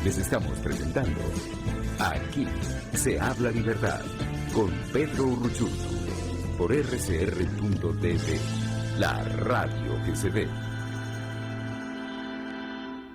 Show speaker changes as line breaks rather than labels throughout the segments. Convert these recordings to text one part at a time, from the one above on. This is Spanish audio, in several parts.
Les estamos presentando Aquí se habla libertad con Pedro Urruchurtu por rcr.tv, la radio que se ve.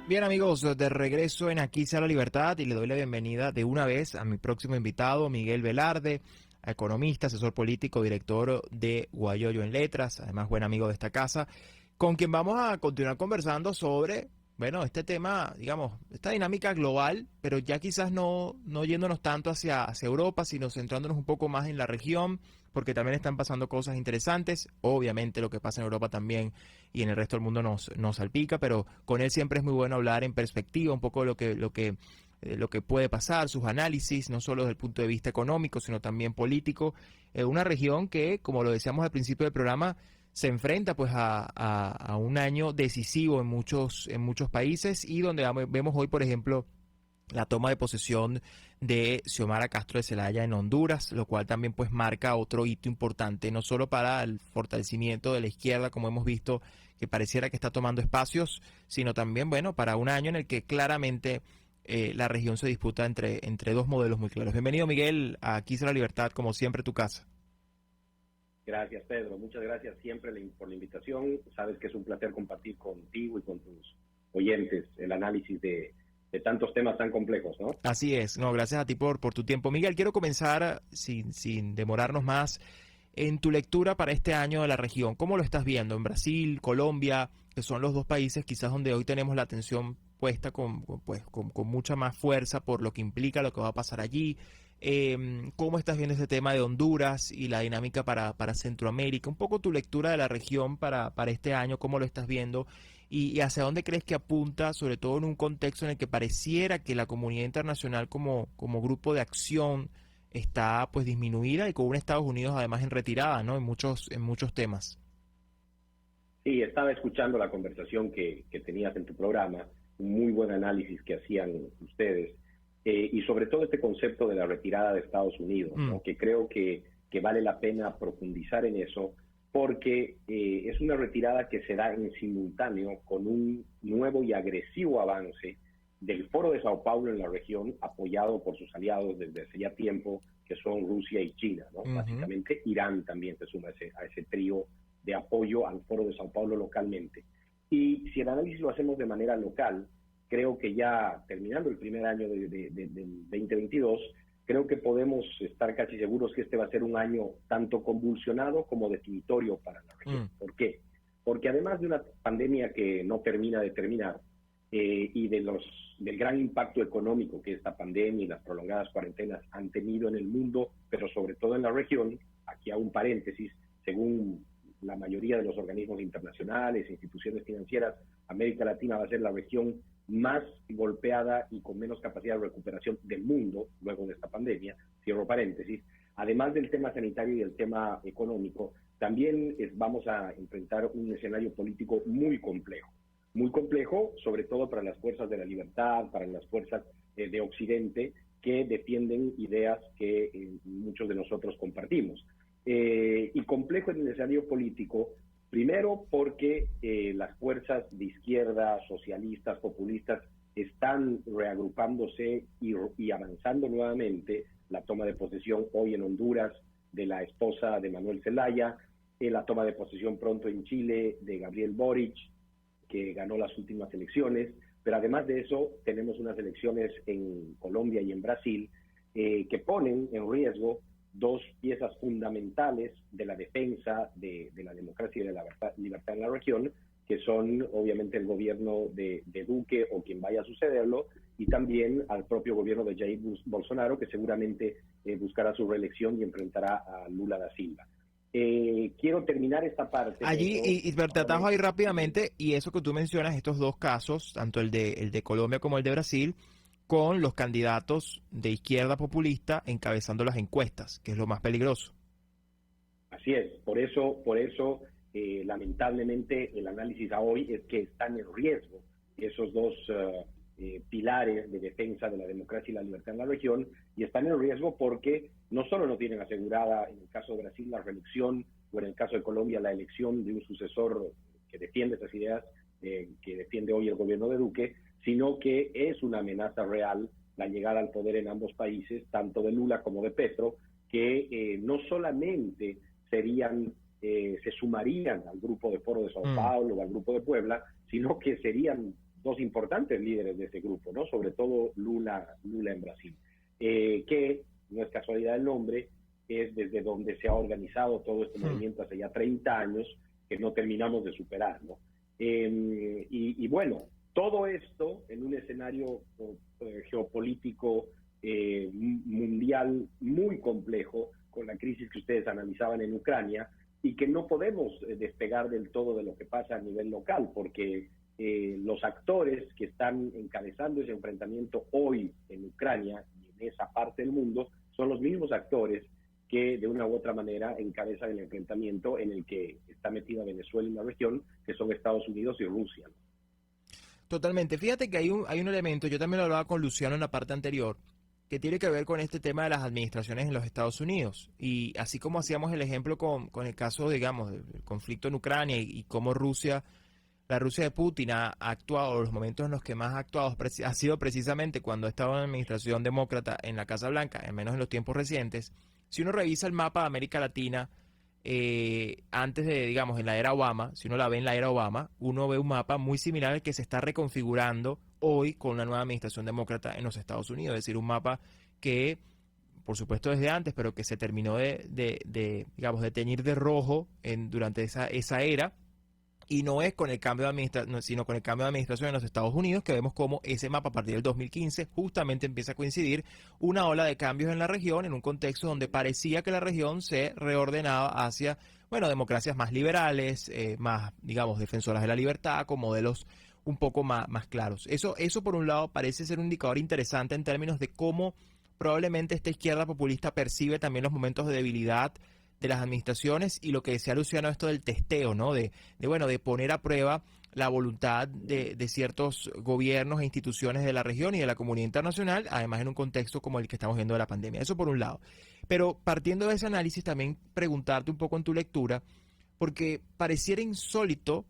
Bien amigos, de regreso en Aquí se habla libertad y le doy la bienvenida de una vez a mi próximo invitado, Miguel Velarde, economista, asesor político, director de Guayoyo en Letras, además buen amigo de esta casa, con quien vamos a continuar conversando sobre, bueno, este tema, digamos, esta dinámica global, pero ya quizás no yéndonos tanto hacia Europa, sino centrándonos un poco más en la región, porque también están pasando cosas interesantes. Obviamente lo que pasa en Europa también y en el resto del mundo nos salpica, pero con él siempre es muy bueno hablar en perspectiva un poco de lo que puede pasar, sus análisis, no solo desde el punto de vista económico, sino también político. Una región que, como lo decíamos al principio del programa, se enfrenta pues a un año decisivo en muchos países y donde vemos hoy, por ejemplo, la toma de posesión de Xiomara Castro de Zelaya en Honduras, lo cual también pues marca otro hito importante, no solo para el fortalecimiento de la izquierda, como hemos visto que pareciera que está tomando espacios, sino también, bueno, para un año en el que claramente la región se disputa entre dos modelos muy claros. Bienvenido, Miguel, a Aquí será la libertad, como siempre, tu casa.
Gracias, Pedro. Muchas gracias siempre por la invitación. Sabes que es un placer compartir contigo y con tus oyentes el análisis de tantos temas tan complejos, ¿no?
Así es. No, gracias a ti por tu tiempo. Miguel, quiero comenzar sin demorarnos más en tu lectura para este año de la región. ¿Cómo lo estás viendo en Brasil, Colombia, que son los dos países quizás donde hoy tenemos la atención puesta con mucha más fuerza por lo que implica lo que va a pasar allí? ¿Cómo estás viendo ese tema de Honduras y la dinámica para Centroamérica? Un poco tu lectura de la región para este año, ¿cómo lo estás viendo? Y hacia dónde crees que apunta, sobre todo en un contexto en el que pareciera que la comunidad internacional como grupo de acción está pues disminuida y con un Estados Unidos además en retirada, ¿no? En muchos temas.
Sí, estaba escuchando la conversación que tenías en tu programa, un muy buen análisis que hacían ustedes, y sobre todo este concepto de la retirada de Estados Unidos, ¿no? Que creo que vale la pena profundizar en eso, porque es una retirada que se da en simultáneo con un nuevo y agresivo avance del Foro de Sao Paulo en la región, apoyado por sus aliados desde hace ya tiempo, que son Rusia y China, ¿no? Básicamente Irán también se suma a ese trío de apoyo al Foro de Sao Paulo localmente. Y si el análisis lo hacemos de manera local, creo que ya terminando el primer año del 2022, creo que podemos estar casi seguros que este va a ser un año tanto convulsionado como definitorio para la región. ¿Por qué? Porque además de una pandemia que no termina de terminar, y del gran impacto económico que esta pandemia y las prolongadas cuarentenas han tenido en el mundo, pero sobre todo en la región, aquí hago un paréntesis, según la mayoría de los organismos internacionales, instituciones financieras, América Latina va a ser la región más golpeada y con menos capacidad de recuperación del mundo luego de esta pandemia, cierro paréntesis. Además del tema sanitario y del tema económico, también vamos a enfrentar un escenario político muy complejo, sobre todo para las fuerzas de la libertad, para las fuerzas de Occidente, que defienden ideas que muchos de nosotros compartimos. Y complejo en el escenario político, primero porque las fuerzas de izquierda, socialistas, populistas, están reagrupándose y avanzando nuevamente. La toma de posesión hoy en Honduras de la esposa de Manuel Zelaya, la toma de posesión pronto en Chile de Gabriel Boric, que ganó las últimas elecciones, pero además de eso tenemos unas elecciones en Colombia y en Brasil que ponen en riesgo dos piezas fundamentales de la defensa de la democracia y de la libertad en la región, que son obviamente el gobierno de Duque o quien vaya a sucederlo, y también al propio gobierno de Jair Bolsonaro, que seguramente buscará su reelección y enfrentará a Lula da Silva. Quiero terminar esta parte.
Allí, y te atajo ahí rápidamente, y eso que tú mencionas, estos dos casos, tanto el de Colombia como el de Brasil, con los candidatos de izquierda populista encabezando las encuestas, que es lo más peligroso.
Así es, por eso lamentablemente el análisis a hoy es que están en riesgo esos dos pilares de defensa de la democracia y la libertad en la región, y están en riesgo porque no solo no tienen asegurada, en el caso de Brasil, la reelección, o en el caso de Colombia, la elección de un sucesor que defiende esas ideas que defiende hoy el gobierno de Duque, sino que es una amenaza real la llegada al poder en ambos países, tanto de Lula como de Petro, que no solamente se sumarían al grupo de Foro de Sao Paulo o al grupo de Puebla, sino que serían dos importantes líderes de ese grupo, ¿no? Sobre todo Lula en Brasil, que no es casualidad el nombre, es desde donde se ha organizado todo este movimiento hace ya 30 años, que no terminamos de superar, ¿no? Y bueno, todo esto en un escenario geopolítico mundial muy complejo, con la crisis que ustedes analizaban en Ucrania, y que no podemos despegar del todo de lo que pasa a nivel local, porque los actores que están encabezando ese enfrentamiento hoy en Ucrania y en esa parte del mundo son los mismos actores que de una u otra manera encabezan el enfrentamiento en el que está metida Venezuela en la región, que son Estados Unidos y Rusia, ¿no?
Totalmente. Fíjate que hay un elemento, yo también lo hablaba con Luciano en la parte anterior, que tiene que ver con este tema de las administraciones en los Estados Unidos. Y así como hacíamos el ejemplo con el caso, digamos, del conflicto en Ucrania y cómo la Rusia de Putin ha actuado, los momentos en los que más ha actuado ha sido precisamente cuando ha estado en la administración demócrata en la Casa Blanca, al menos en los tiempos recientes. Si uno revisa el mapa de América Latina, antes de, digamos, en la era Obama, si uno la ve en la era Obama, uno ve un mapa muy similar al que se está reconfigurando hoy con la nueva administración demócrata en los Estados Unidos. Es decir, un mapa que, por supuesto desde antes, pero que se terminó digamos, de teñir de rojo durante esa era. Y no es con el cambio de administración, sino con el cambio de administración en los Estados Unidos, que vemos cómo ese mapa a partir del 2015 justamente empieza a coincidir una ola de cambios en la región, en un contexto donde parecía que la región se reordenaba hacia, bueno, democracias más liberales, más, digamos, defensoras de la libertad, con modelos un poco más claros. Eso por un lado parece ser un indicador interesante en términos de cómo probablemente esta izquierda populista percibe también los momentos de debilidad de las administraciones y lo que decía Luciano, esto del testeo, ¿no? De poner a prueba la voluntad de ciertos gobiernos e instituciones de la región y de la comunidad internacional, además en un contexto como el que estamos viendo de la pandemia. Eso por un lado. Pero partiendo de ese análisis, también preguntarte un poco en tu lectura, porque pareciera insólito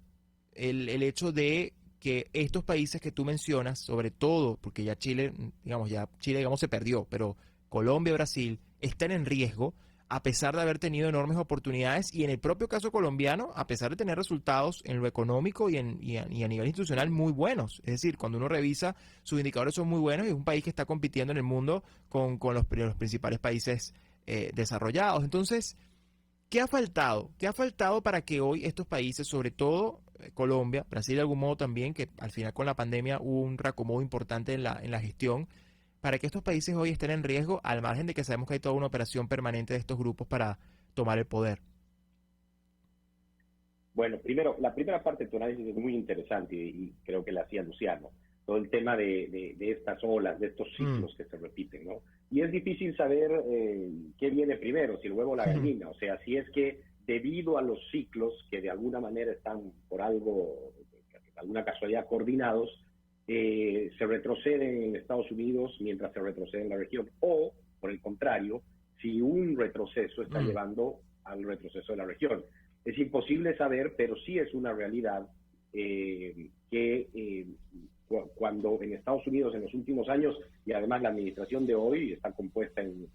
el hecho de que estos países que tú mencionas, sobre todo, porque ya Chile, digamos, se perdió, pero Colombia y Brasil están en riesgo, a pesar de haber tenido enormes oportunidades, y en el propio caso colombiano, a pesar de tener resultados en lo económico y a nivel institucional muy buenos. Es decir, cuando uno revisa, sus indicadores son muy buenos y es un país que está compitiendo en el mundo con los principales países desarrollados. Entonces, ¿qué ha faltado? ¿Qué ha faltado para que hoy estos países, sobre todo Colombia, Brasil de algún modo también, que al final con la pandemia hubo un reacomodo importante en la gestión, para que estos países hoy estén en riesgo, al margen de que sabemos que hay toda una operación permanente de estos grupos para tomar el poder?
Bueno, primero, la primera parte de tu análisis es muy interesante y creo que la hacía Luciano. Todo el tema de estas olas, de estos ciclos que se repiten, ¿no? Y es difícil saber qué viene primero, si el huevo o la gallina. O sea, si es que debido a los ciclos que de alguna manera están por algo, alguna casualidad coordinados, se retroceden en Estados Unidos mientras se retrocede en la región, o por el contrario, si un retroceso está llevando al retroceso de la región. Es imposible saber, pero sí es una realidad que cuando en Estados Unidos en los últimos años, y además la administración de hoy está compuesta en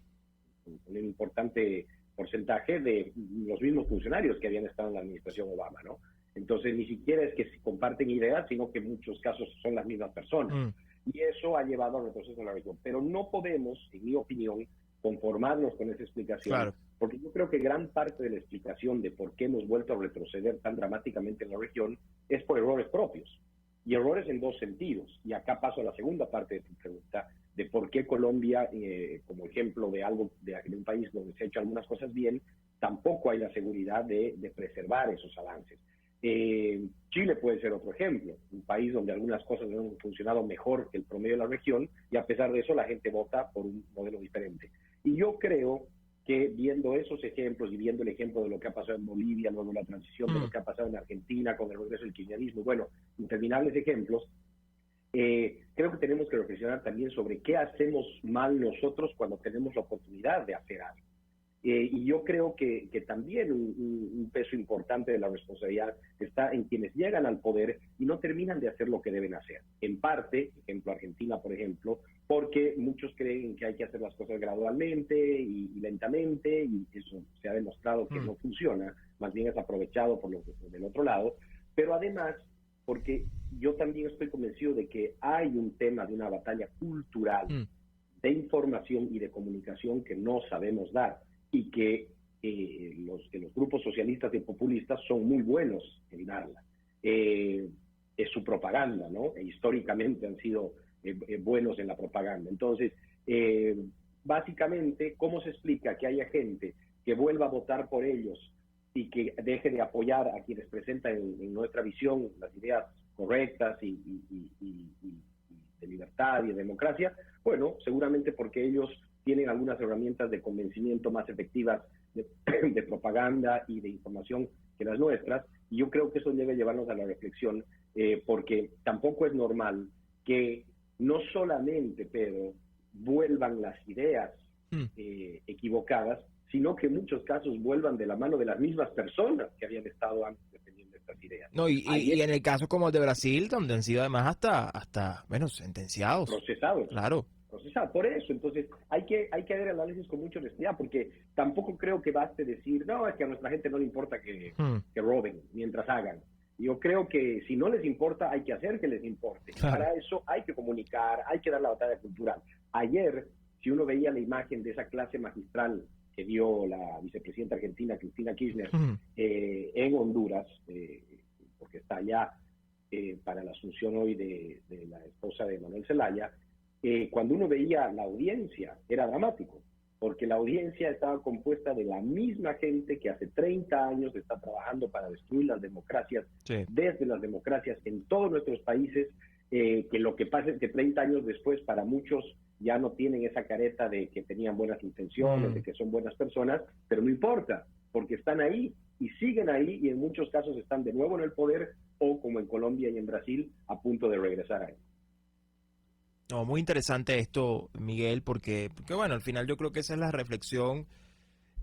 un importante porcentaje de los mismos funcionarios que habían estado en la administración Obama, ¿no? Entonces, ni siquiera es que se comparten ideas, sino que en muchos casos son las mismas personas. Y eso ha llevado al retroceso en la región. Pero no podemos, en mi opinión, conformarnos con esa explicación, claro, porque yo creo que gran parte de la explicación de por qué hemos vuelto a retroceder tan dramáticamente en la región es por errores propios. Y errores en dos sentidos. Y acá paso a la segunda parte de tu pregunta, de por qué Colombia, como ejemplo de un país donde se ha hecho algunas cosas bien, tampoco hay la seguridad de preservar esos avances. Chile puede ser otro ejemplo, un país donde algunas cosas han funcionado mejor que el promedio de la región, y a pesar de eso la gente vota por un modelo diferente. Y yo creo que viendo esos ejemplos y viendo el ejemplo de lo que ha pasado en Bolivia, luego la transición, de lo que ha pasado en Argentina con el regreso del kirchnerismo, bueno, interminables ejemplos, creo que tenemos que reflexionar también sobre qué hacemos mal nosotros cuando tenemos la oportunidad de hacer algo. Y yo creo que también un peso importante de la responsabilidad está en quienes llegan al poder y no terminan de hacer lo que deben hacer. En parte, ejemplo Argentina, por ejemplo, porque muchos creen que hay que hacer las cosas gradualmente y lentamente, y eso se ha demostrado que no funciona, más bien es aprovechado por los del otro lado, pero además porque yo también estoy convencido de que hay un tema de una batalla cultural de información y de comunicación que no sabemos dar, y que los grupos socialistas y populistas son muy buenos en darla. Es su propaganda, ¿no? Históricamente han sido buenos en la propaganda. Entonces, básicamente, ¿cómo se explica que haya gente que vuelva a votar por ellos y que deje de apoyar a quienes presentan en nuestra visión las ideas correctas y de libertad y de democracia? Bueno, seguramente porque ellos tienen algunas herramientas de convencimiento más efectivas de propaganda y de información que las nuestras, y yo creo que eso debe llevarnos a la reflexión, porque tampoco es normal que no solamente, Pedro, vuelvan las ideas equivocadas, sino que en muchos casos vuelvan de la mano de las mismas personas que habían estado antes defendiendo estas ideas.
No, y en el caso como el de Brasil, donde han sido además hasta bueno, sentenciados.
Procesados.
Claro.
Procesar. Por eso, entonces, hay que hacer el análisis con mucha honestidad, porque tampoco creo que baste decir, no, es que a nuestra gente no le importa que roben mientras hagan. Yo creo que si no les importa, hay que hacer que les importe. Claro. Para eso hay que comunicar, hay que dar la batalla cultural. Ayer, si uno veía la imagen de esa clase magistral que dio la vicepresidenta argentina, Cristina Kirchner, en Honduras, porque está allá para la asunción hoy de la esposa de Manuel Zelaya, cuando uno veía la audiencia, era dramático, porque la audiencia estaba compuesta de la misma gente que hace 30 años está trabajando para destruir las democracias, desde las democracias en todos nuestros países, que lo que pasa es que 30 años después, para muchos ya no tienen esa careta de que tenían buenas intenciones, de que son buenas personas, pero no importa, porque están ahí y siguen ahí, y en muchos casos están de nuevo en el poder, o como en Colombia y en Brasil, a punto de regresar ahí.
No, muy interesante esto, Miguel, porque bueno, al final yo creo que esa es la reflexión,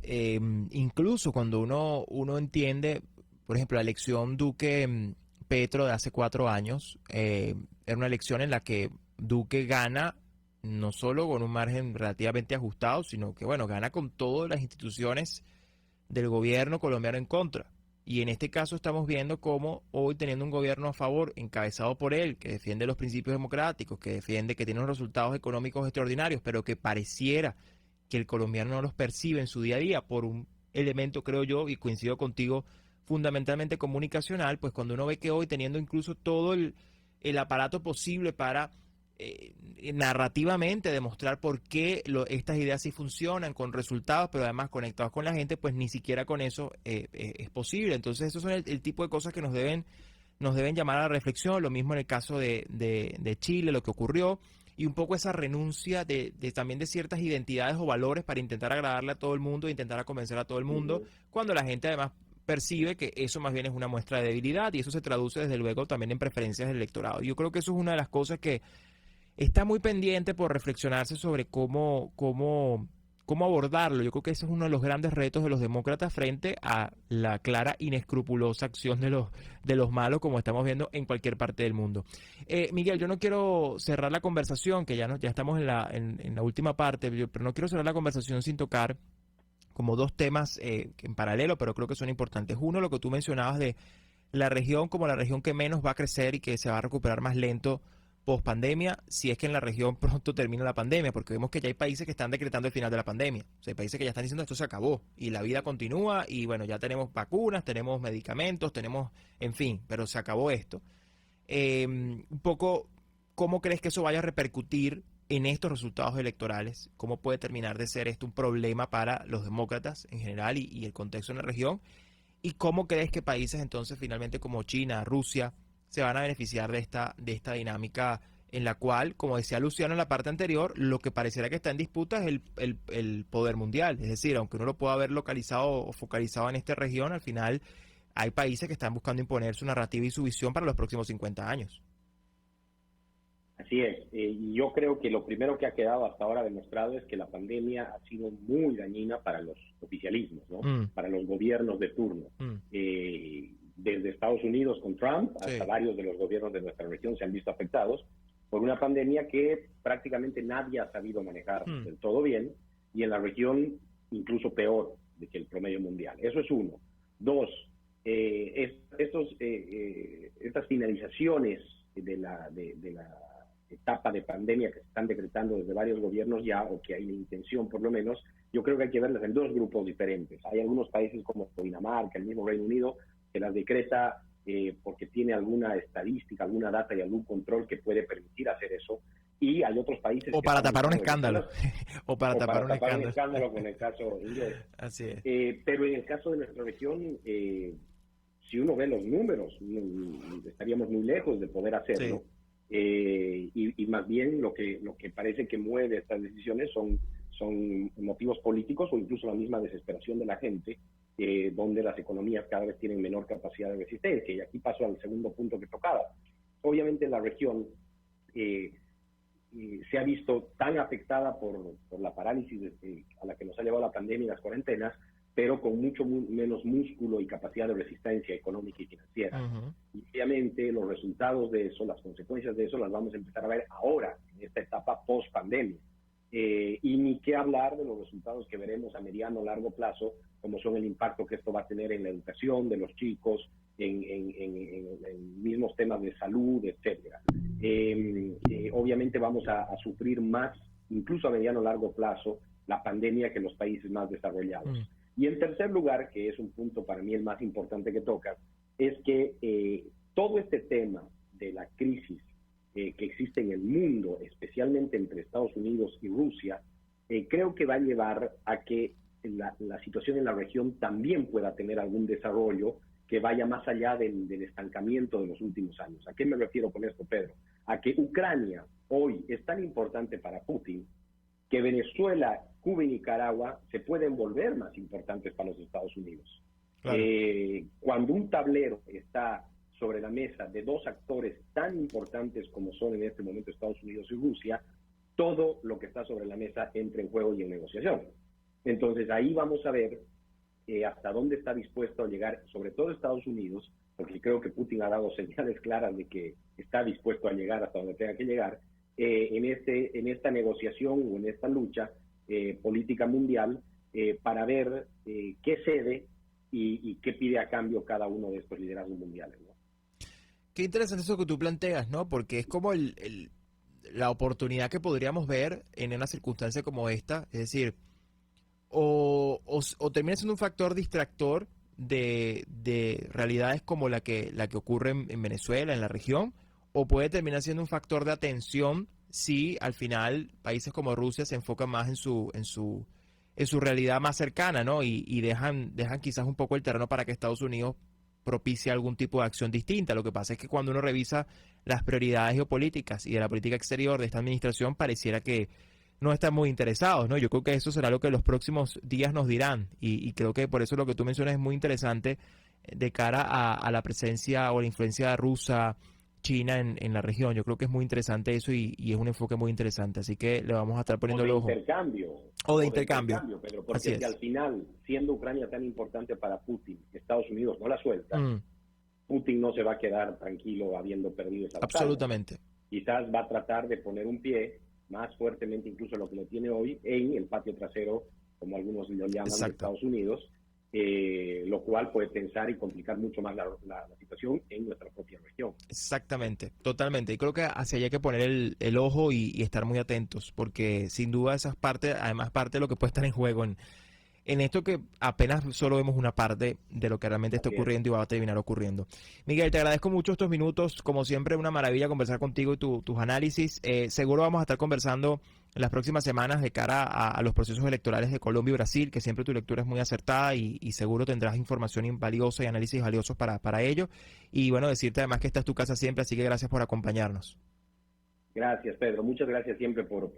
incluso cuando uno entiende, por ejemplo, la elección Duque-Petro de hace 4 años, era una elección en la que Duque gana no solo con un margen relativamente ajustado, sino que, bueno, gana con todas las instituciones del gobierno colombiano en contra. Y en este caso estamos viendo cómo hoy, teniendo un gobierno a favor, encabezado por él, que defiende los principios democráticos, que defiende, que tiene unos resultados económicos extraordinarios, pero que pareciera que el colombiano no los percibe en su día a día por un elemento, creo yo, y coincido contigo, fundamentalmente comunicacional, pues cuando uno ve que hoy, teniendo incluso todo el aparato posible para narrativamente demostrar por qué estas ideas sí funcionan con resultados, pero además conectados con la gente, pues ni siquiera con eso es posible. Entonces esos son el tipo de cosas que nos deben llamar a la reflexión. Lo mismo en el caso de Chile, lo que ocurrió, y un poco esa renuncia también de ciertas identidades o valores para intentar agradarle a todo el mundo, intentar convencer a todo el mundo, cuando la gente además percibe que eso más bien es una muestra de debilidad, y eso se traduce desde luego también en preferencias del electorado. Yo creo que eso es una de las cosas que está muy pendiente por reflexionarse sobre cómo abordarlo. Yo creo que ese es uno de los grandes retos de los demócratas frente a la clara, inescrupulosa acción de los malos, como estamos viendo en cualquier parte del mundo. Miguel, yo no quiero cerrar la conversación, que ya estamos en la última parte, pero no quiero cerrar la conversación sin tocar como 2 temas en paralelo, pero creo que son importantes. Uno, lo que tú mencionabas de la región como la región que menos va a crecer y que se va a recuperar más lento post pandemia, si es que en la región pronto termina la pandemia, porque vemos que ya hay países que están decretando el final de la pandemia. O sea, hay países que ya están diciendo esto se acabó y la vida continúa, y bueno, ya tenemos vacunas, tenemos medicamentos, en fin, pero se acabó esto. Un poco, ¿cómo crees que eso vaya a repercutir en estos resultados electorales? ¿Cómo puede terminar de ser esto un problema para los demócratas en general y el contexto en la región? ¿Y cómo crees que países entonces finalmente como China, Rusia, se van a beneficiar de esta dinámica en la cual, como decía Luciano en la parte anterior, lo que pareciera que está en disputa es el poder mundial? Es decir, aunque uno lo pueda haber localizado o focalizado en esta región, al final hay países que están buscando imponer su narrativa y su visión para los próximos 50 años.
Así es, y yo creo que lo primero que ha quedado hasta ahora demostrado es que la pandemia ha sido muy dañina para los oficialismos, ¿no? Para los gobiernos de turno. Desde Estados Unidos con Trump hasta varios de los gobiernos de nuestra región se han visto afectados por una pandemia que prácticamente nadie ha sabido manejar del todo bien, y en la región incluso peor de que el promedio mundial. Eso es uno. Dos, estas finalizaciones de la etapa de pandemia que se están decretando desde varios gobiernos ya, o que hay la intención por lo menos, yo creo que hay que verlas en dos grupos diferentes. Hay algunos países como Dinamarca, el mismo Reino Unido, que las decreta porque tiene alguna estadística, alguna data y algún control que puede permitir hacer eso. Y hay otros países...
O para tapar un escándalo. O para tapar un
escándalo con el caso inglés.
Así es.
Pero en el caso de nuestra región, si uno ve los números, estaríamos muy lejos de poder hacerlo. Sí. Y más bien lo que parece que mueve estas decisiones son motivos políticos o incluso la misma desesperación de la gente, donde las economías cada vez tienen menor capacidad de resistencia. Y aquí paso al segundo punto que tocaba. Obviamente la región se ha visto tan afectada por la parálisis a la que nos ha llevado la pandemia y las cuarentenas, pero con mucho menos músculo y capacidad de resistencia económica y financiera. Y obviamente los resultados de eso, las consecuencias de eso, las vamos a empezar a ver ahora, en esta etapa post-pandemia. Y ni qué hablar de los resultados que veremos a mediano o largo plazo, como son el impacto que esto va a tener en la educación de los chicos, en mismos temas de salud, etcétera. Obviamente vamos a sufrir más, incluso a mediano o largo plazo, la pandemia que los países más desarrollados. Y en tercer lugar, que es un punto para mí el más importante que toca, es que todo este tema de la crisis que existe en el mundo, especialmente entre Estados Unidos y Rusia, creo que va a llevar a que la situación en la región también pueda tener algún desarrollo que vaya más allá del estancamiento de los últimos años. ¿A qué me refiero con esto, Pedro? A que Ucrania hoy es tan importante para Putin que Venezuela, Cuba y Nicaragua se pueden volver más importantes para los Estados Unidos. Claro. Cuando un tablero está sobre la mesa de dos actores tan importantes como son en este momento Estados Unidos y Rusia, todo lo que está sobre la mesa entra en juego y en negociación. Entonces ahí vamos a ver hasta dónde está dispuesto a llegar, sobre todo Estados Unidos, porque creo que Putin ha dado señales claras de que está dispuesto a llegar hasta donde tenga que llegar, en esta negociación o en esta lucha política mundial para ver qué cede y qué pide a cambio cada uno de estos liderazgos mundiales, ¿no?
Qué interesante eso que tú planteas, ¿no? Porque es como la oportunidad que podríamos ver en una circunstancia como esta, es decir, o termina siendo un factor distractor de realidades como la que ocurre en Venezuela, en la región, o puede terminar siendo un factor de atención si al final países como Rusia se enfocan más en su realidad más cercana, ¿no? Y dejan quizás un poco el terreno para que Estados Unidos propicie algún tipo de acción distinta. Lo que pasa es que cuando uno revisa las prioridades geopolíticas y de la política exterior de esta administración, pareciera que no están muy interesados, ¿no? Yo creo que eso será lo que los próximos días nos dirán, y creo que por eso lo que tú mencionas es muy interesante de cara a la presencia o la influencia rusa, China en la región. Yo creo que es muy interesante eso y es un enfoque muy interesante, así que le vamos a estar poniendo el ojo. O de intercambio.
Pedro, porque si al final, siendo Ucrania tan importante para Putin, Estados Unidos no la suelta, Putin no se va a quedar tranquilo habiendo perdido esa batalla.
Absolutamente.
Quizás va a tratar de poner un pie más fuertemente incluso lo que lo tiene hoy en el patio trasero, como algunos lo llaman, de Estados Unidos, lo cual puede tensar y complicar mucho más la situación en nuestra propia región.
Exactamente, totalmente. Y creo que hacia allá hay que poner el ojo y estar muy atentos, porque sin duda esa es parte, además parte de lo que puede estar en juego en esto, que apenas solo vemos una parte de lo que realmente está ocurriendo y va a terminar ocurriendo. Miguel, te agradezco mucho estos minutos. Como siempre, una maravilla conversar contigo y tus análisis. Seguro vamos a estar conversando en las próximas semanas de cara a los procesos electorales de Colombia y Brasil, que siempre tu lectura es muy acertada y seguro tendrás información valiosa y análisis valiosos para ello. Y bueno, decirte además que esta es tu casa siempre, así que gracias por acompañarnos.
Gracias, Pedro. Muchas gracias siempre por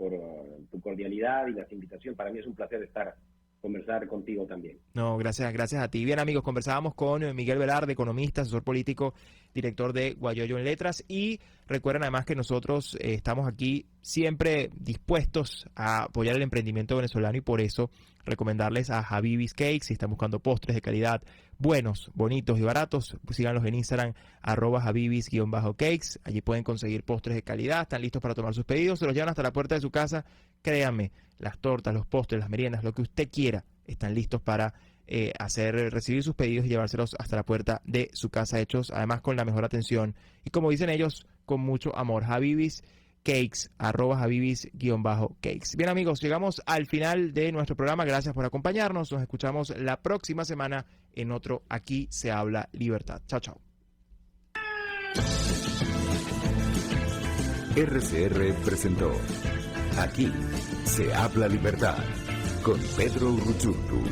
tu cordialidad y las invitaciones. Para mí es un placer estar conversar contigo también.
No, gracias a ti. Bien, amigos, conversábamos con Miguel Velarde, economista, asesor político, director de Guayoyo en Letras, y recuerden además que nosotros estamos aquí siempre dispuestos a apoyar el emprendimiento venezolano y por eso recomendarles a Habibis Cakes. Si están buscando postres de calidad buenos, bonitos y baratos, pues síganlos en Instagram, @Habibis_cakes. Allí pueden conseguir postres de calidad, están listos para tomar sus pedidos, se los llevan hasta la puerta de su casa. Créanme, las tortas, los postres, las meriendas, lo que usted quiera, están listos para recibir sus pedidos y llevárselos hasta la puerta de su casa, hechos además con la mejor atención y, como dicen ellos, con mucho amor. Habibis Cakes, @Habibis_cakes. Bien, amigos, llegamos al final de nuestro programa. Gracias por acompañarnos. Nos escuchamos la próxima semana en otro Aquí se habla libertad. Chao, chao.
RCR presentó Aquí se habla libertad con Pedro Urruchurtu.